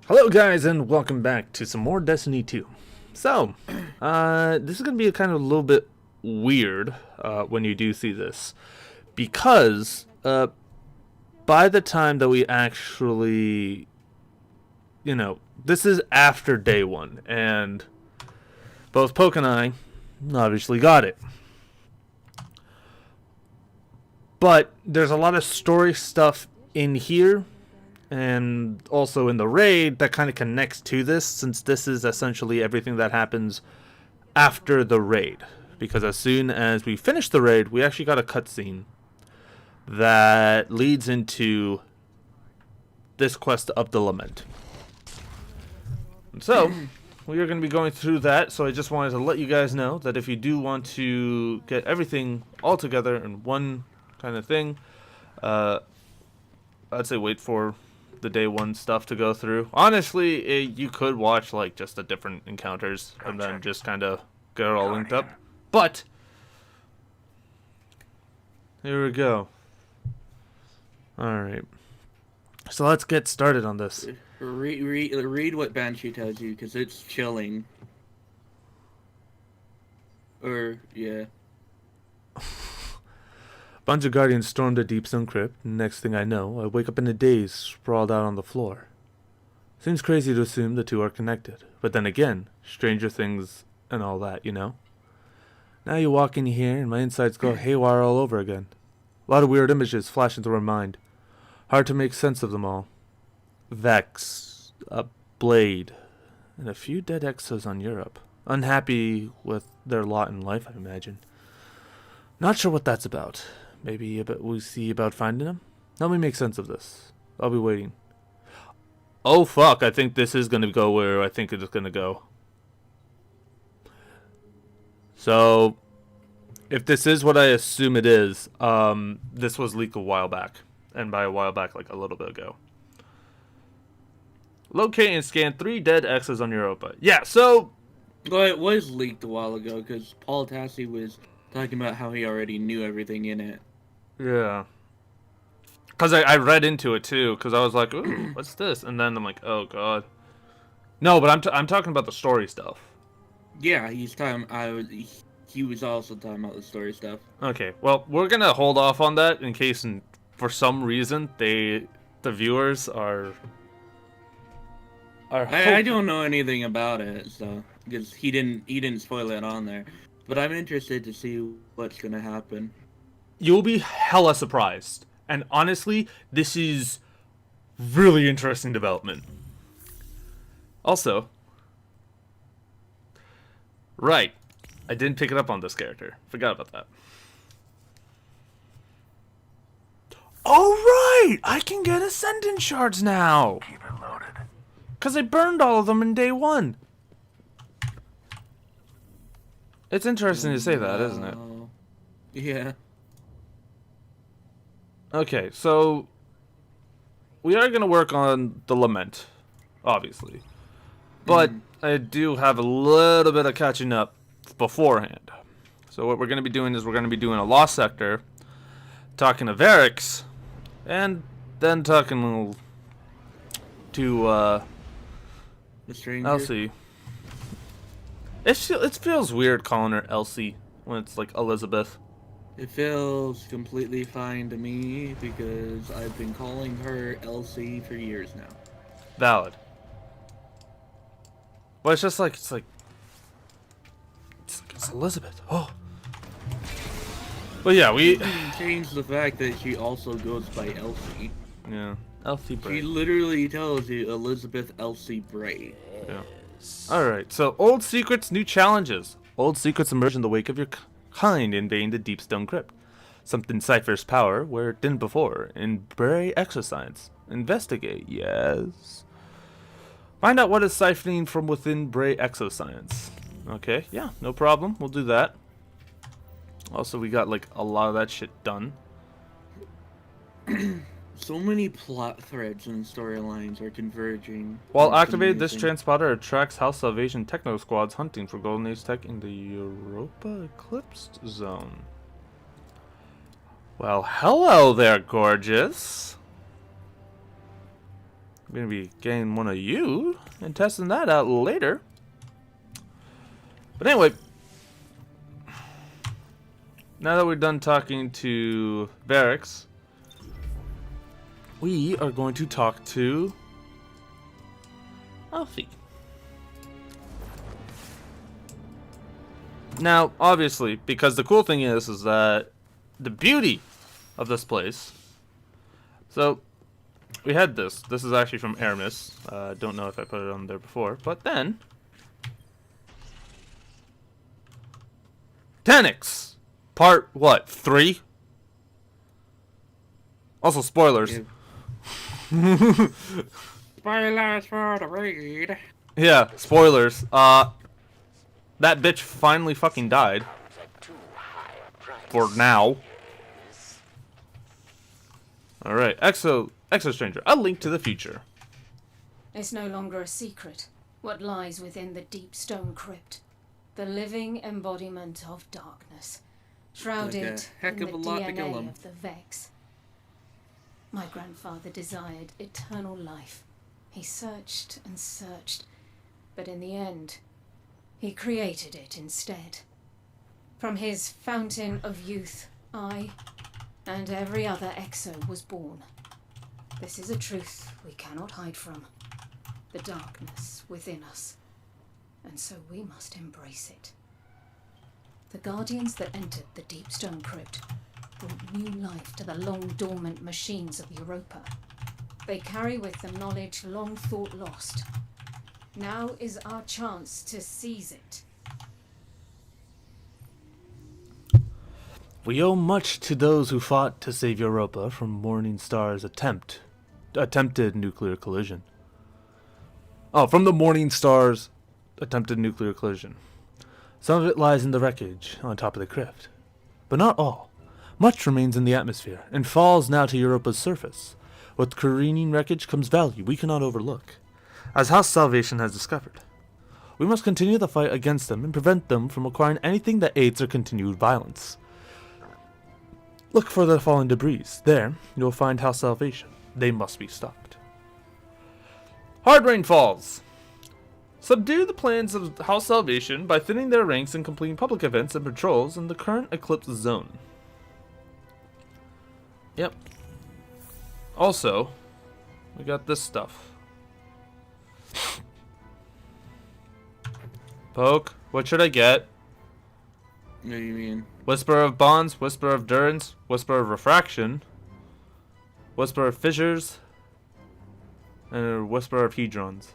Hello guys and welcome back to some more Destiny 2. So, this is going to be a kind of a little bit weird when you do see this. Because, by the time that we actually, this is after day one. And both Poke and I obviously got it. But there's a lot of story stuff in here and also in the raid that kind of connects to this, since this is essentially everything that happens after the raid. Because as soon as we finish the raid, we actually got a cutscene that leads into this quest of the Lament. And so, we are going to be going through that, so I just wanted to let you guys know that if you do want to get everything all together in one kind of thing, I'd say wait for the day one stuff to go through. Honestly, you could watch like just the different encounters and then just kind of get it all linked up. But here we go. All right, so let's get started on this. Read what Banshee tells you, because it's chilling. Yeah. Bunch of Guardians stormed the Deep Stone Crypt. Next thing I know, I wake up in a daze, sprawled out on the floor. Seems crazy to assume the two are connected, but then again, stranger things and all that, you know? Now you walk in here and my insides go haywire all over again. A lot of weird images flashing through my mind. Hard to make sense of them all. Vex, a blade, and a few dead exos on Europa. Unhappy with their lot in life, I imagine. Not sure what that's about. Maybe we see about finding him? Help me make sense of this. I'll be waiting. Oh fuck, I think this is gonna go where I think it's gonna go. So, if this is what I assume it is, this was leaked a while back. And by a while back, like a little bit ago. Locate and scan 3 dead X's on Europa. Yeah, so... Well, it was leaked a while ago, because Paul Tassi was talking about how he already knew everything in it. Yeah. Because I read into it, too, because I was like, ooh, what's this? And then I'm like, oh, God. No, but I'm talking about the story stuff. Yeah, he was also talking about the story stuff. Okay, well, we're going to hold off on that in case, for some reason, the viewers are I don't know anything about it, so, because he didn't spoil it on there. But I'm interested to see what's going to happen. You'll be hella surprised. And honestly, this is really interesting development. Also, right, I didn't pick it up on this character. Forgot about that. Oh right, I can get Ascendant shards now. Keep it loaded. Because I burned all of them in day one. It's interesting to say that, isn't it? Yeah. Okay, so we are going to work on the Lament, obviously. But I do have a little bit of catching up beforehand. So what we're going to be doing is we're going to be doing a Lost Sector, talking to Variks, and then talking to The Stranger. Elsie. It feels weird calling her Elsie when it's like Elizabeth. It feels completely fine to me because I've been calling her Elsie for years now. Valid. But it's just like it's Elizabeth. Oh. But yeah, we change the fact that she also goes by Elsie. yeah, Elsie She Bray. literally tells you Elizabeth Elsie Bray. Yeah. All right. So old secrets, new challenges. Old secrets emerge in the wake of your kind invading the Deep Stone Crypt. Something ciphers power where it didn't before. In Bray Exoscience. Investigate, yes. Find out what is siphoning from within Bray Exoscience. Okay, yeah, no problem. We'll do that. Also, we got like a lot of that shit done. So many plot threads and storylines are converging. While It's activated, this amazing. transponder attracts House Salvation Techno Squads hunting for Golden Age tech in the Europa Eclipsed Zone. Well, hello there, gorgeous. I'm gonna be getting one of you and testing that out later. But anyway, now that we're done talking to Variks, we are going to talk to Alfie. Now, obviously, because the cool thing is that the beauty of this place. So, we had this. This is actually from Eramis. Don't know if I put it on there before, but then Taniks, part what? 3. Also, spoilers. Yeah. Spoilers for the raid. Yeah, spoilers. That bitch finally fucking died. For now. Alright, Exo Stranger, a link to the future. It's no longer a secret what lies within the Deep Stone Crypt. The living embodiment of darkness, shrouded Like a heck in of the a lot to kill DNA him. of the Vex. My grandfather desired eternal life. He searched and searched, but in the end, he created it instead. From his fountain of youth, I and every other Exo was born. This is a truth we cannot hide from. The darkness within us. And so we must embrace it. The Guardians that entered the Deep Stone Crypt brought new life to the long-dormant machines of Europa. They carry with them knowledge long thought lost. Now is our chance to seize it. We owe much to those who fought to save Europa from Morningstar's attempted nuclear collision. Oh, from the Morningstar's attempted nuclear collision. Some of it lies in the wreckage on top of the crypt, but not all. Much remains in the atmosphere and falls now to Europa's surface. With careening wreckage comes value we cannot overlook, as House Salvation has discovered. We must continue the fight against them and prevent them from acquiring anything that aids their continued violence. Look for the fallen debris. There, you will find House Salvation. They must be stopped. Hard rain falls. Subdue the plans of House Salvation by thinning their ranks and completing public events and patrols in the current Eclipse Zone. Yep. Also, we got this stuff. Poke, what should I get? What do you mean? Whisper of Bonds, Whisper of Durance, Whisper of Refraction, Whisper of Fissures, and a Whisper of Hedrons.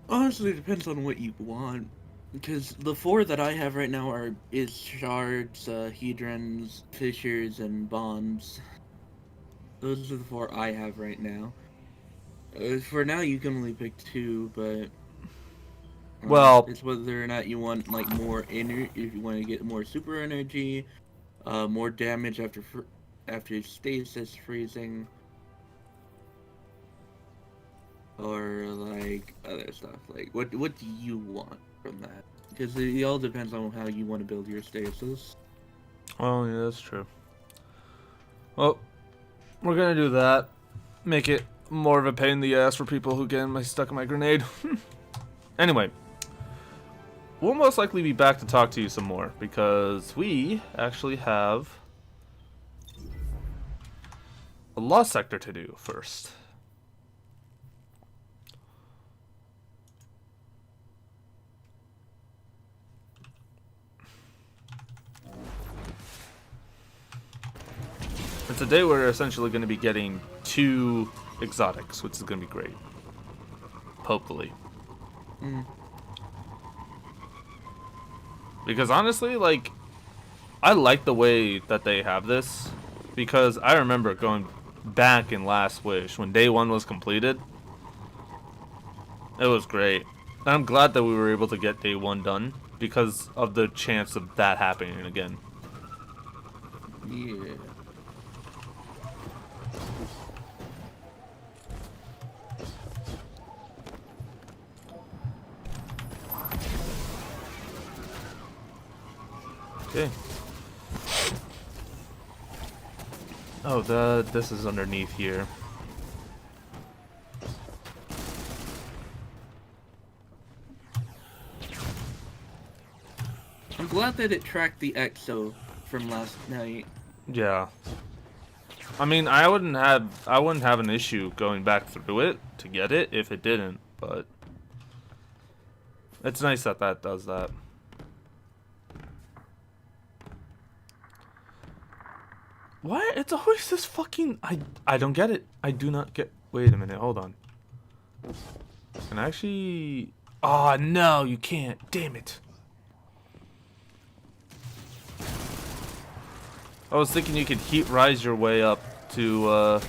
Honestly, it depends on what you want. Because the 4 that I have right now is shards, hedrons, fissures, and bonds. Those are the 4 I have right now. For now, you can only pick 2, but Well, it's whether or not you want like more energy. If you want to get more super energy, more damage after stasis freezing, or like other stuff. Like what do you want from that? Because it all depends on how you want to build your stasis. oh yeah, that's true. Well, we're gonna do that. Make it more of a pain in the ass for people who get stuck in my grenade. Anyway, we'll most likely be back to talk to you some more because we actually have a lost sector to do first. And today we're essentially going to be getting 2 exotics, which is going to be great. Hopefully. Because honestly, like, I like the way that they have this. Because I remember going back in Last Wish when day 1 was completed. It was great. And I'm glad that we were able to get day 1 done because of the chance of that happening again. Yeah. Okay. Oh, this is underneath here. I'm glad that it tracked the Exo from last night. Yeah. I mean, I wouldn't have an issue going back through it to get it if it didn't, but it's nice that that does that. Why? It's always this fucking... I don't get it. I do not get... Wait a minute. Hold on. Can I actually... Oh, no, you can't. Damn it. I was thinking you could heat rise your way up to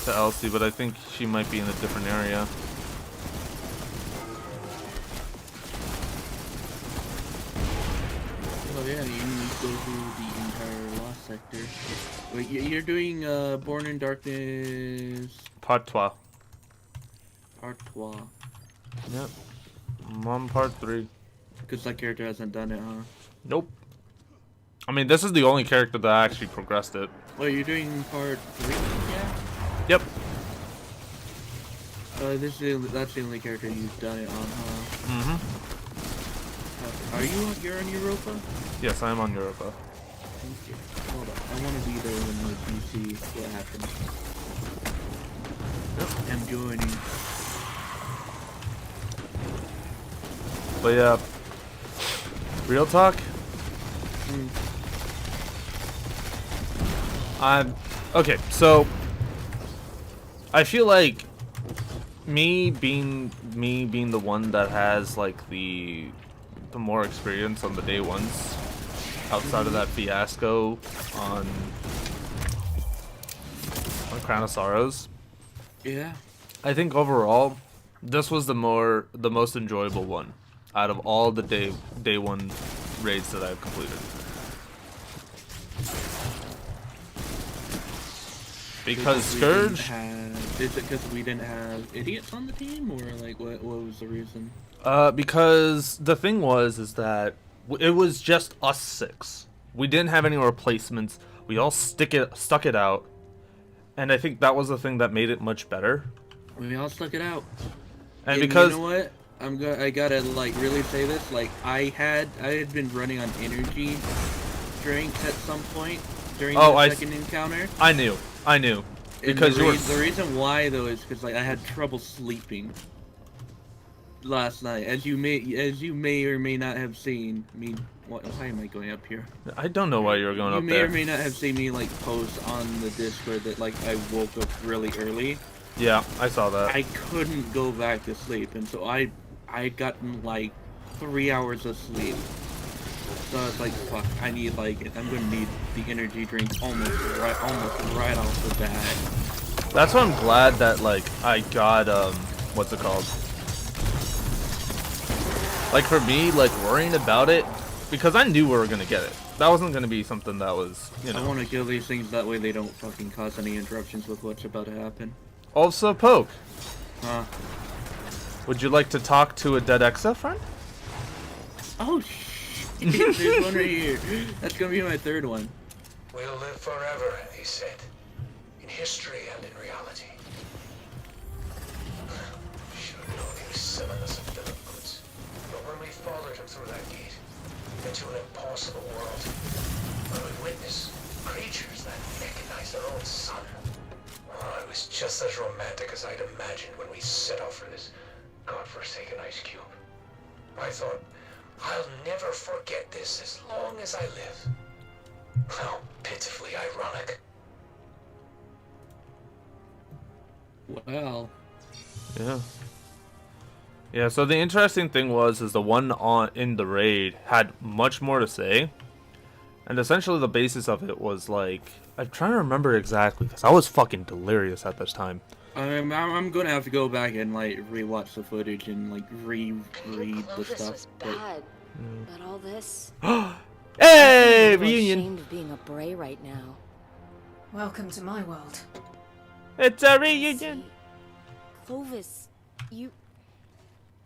Elsie, but I think she might be in a different area. Oh yeah, you need to go through the entire lost sector. Wait, you're doing Born in Darkness Part 12. Part 12. Yep. I'm on part 3. Because that character hasn't done it, huh? Nope. I mean, this is the only character that actually progressed it. Wait, you're doing Part 3? Yeah? Yep. That's the only character you've done it on, huh? Mm-hmm. You're on Europa? Yes, I am on Europa. Okay. Hold on. I want to be there when you see what happens. Yep. I'm joining. But yeah. Real talk? Okay, so I feel like me being the one that has like the more experience on the day ones outside of that fiasco on Crown of Sorrows. Yeah. I think overall this was the most enjoyable one out of all the day one raids that I've completed. Because Scourge... Is it because we didn't have idiots on the team, or like what was the reason? Because the thing is that it was just us 6. We didn't have any replacements. We all stuck it out, and I think that was the thing that made it much better. We all stuck it out. And because you know what, I gotta like really say this. Like I had been running on energy drinks at some point during the second encounter. I knew. Because the reason why though is because like I had trouble sleeping last night, as you may or may not have seen me. Why am I going up here? I don't know why you were going up there. You may or may not have seen me like post on the Discord that like I woke up really early. Yeah, I saw that. I couldn't go back to sleep, and so I'd gotten like 3 hours of sleep. So I was like, fuck, I'm gonna need the energy drink almost right off the bat. That's why I'm glad that like I got what's it called? Like for me, like worrying about it, because I knew we were gonna get it. That wasn't gonna be something that was, you know. I want to kill these things that way they don't fucking cause any interruptions with what's about to happen. Also, Poke. Huh? Would you like to talk to a dead Exo friend? Oh there's one right here. That's gonna be my third one. We'll live forever, he said. In history and in reality. Should have known he was selling us a bill of goods. But when we followed him through that gate, into an impossible world, where we witnessed creatures that recognized their own son. Oh, it was just as romantic as I'd imagined when we set out for this godforsaken ice cube. I thought, I'll never forget this as long as I live. How pitifully ironic. Well. Yeah. Yeah, so the interesting thing is the one in the raid had much more to say. And essentially the basis of it was like, I'm trying to remember exactly because I was fucking delirious at this time. I'm gonna have to go back and like rewatch the footage and like reread the stuff. Was bad, but all this. Hey, I'm reunion! ashamed of being a Bray right now. Welcome to my world. It's a reunion. See, Clovis,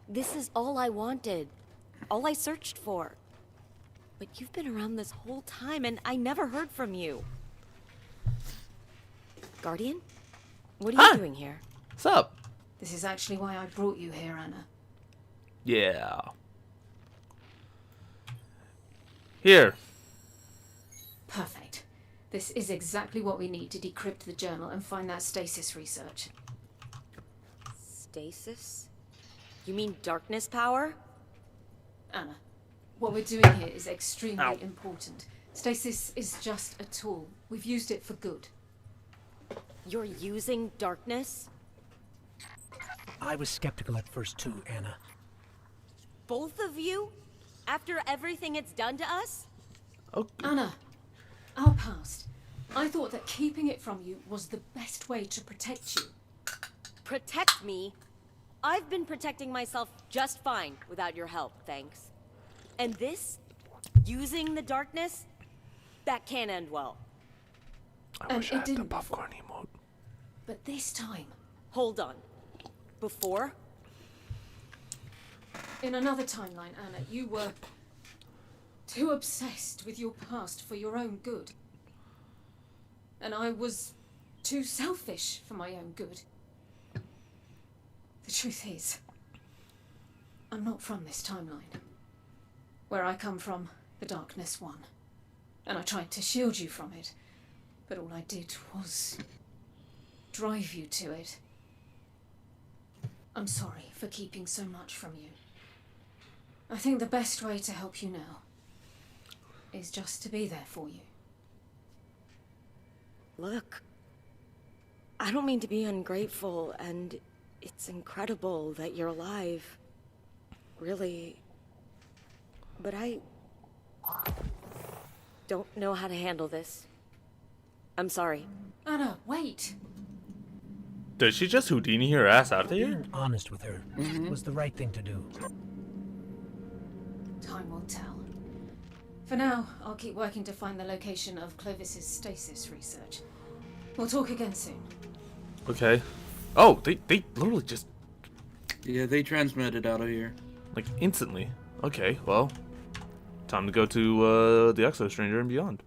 this is all I wanted, all I searched for. but you've been around this whole time and I never heard from you. Guardian? What are you doing here? What's up? This is actually why I brought you here, Anna. Yeah. Here. Perfect. This is exactly what we need to decrypt the journal and find that stasis research. Stasis? You mean darkness power? Anna, what we're doing here is extremely Ow. important. Stasis is just a tool. We've used it for good. You're using darkness? I was skeptical at first too, Anna. Both of you? After everything it's done to us? Okay. Anna, our past. I thought that keeping it from you was the best way to protect you. Protect me? I've been protecting myself just fine without your help, thanks. And this? Using the darkness? That can't end well. I wish I it had the didn't popcorn emote. But this time, Hold on. Before? in another timeline, Anna, you were too obsessed with your past for your own good. And I was too selfish for my own good. The truth is, I'm not from this timeline. Where I come from, the darkness won. And I tried to shield you from it. But all I did was drive you to it. I'm sorry for keeping so much from you. I think the best way to help you now is just to be there for you. Look, I don't mean to be ungrateful, and it's incredible that you're alive. Really. But I don't know how to handle this. I'm sorry. Anna, wait! Did she just Houdini her ass out of here? Being honest with her was the right thing to do. Time will tell. For now, I'll keep working to find the location of Clovis's stasis research. We'll talk again soon. Okay. Oh, they literally just, Yeah, they transmitted out of here. like, instantly. Okay, well, time to go to the Exo Stranger and beyond.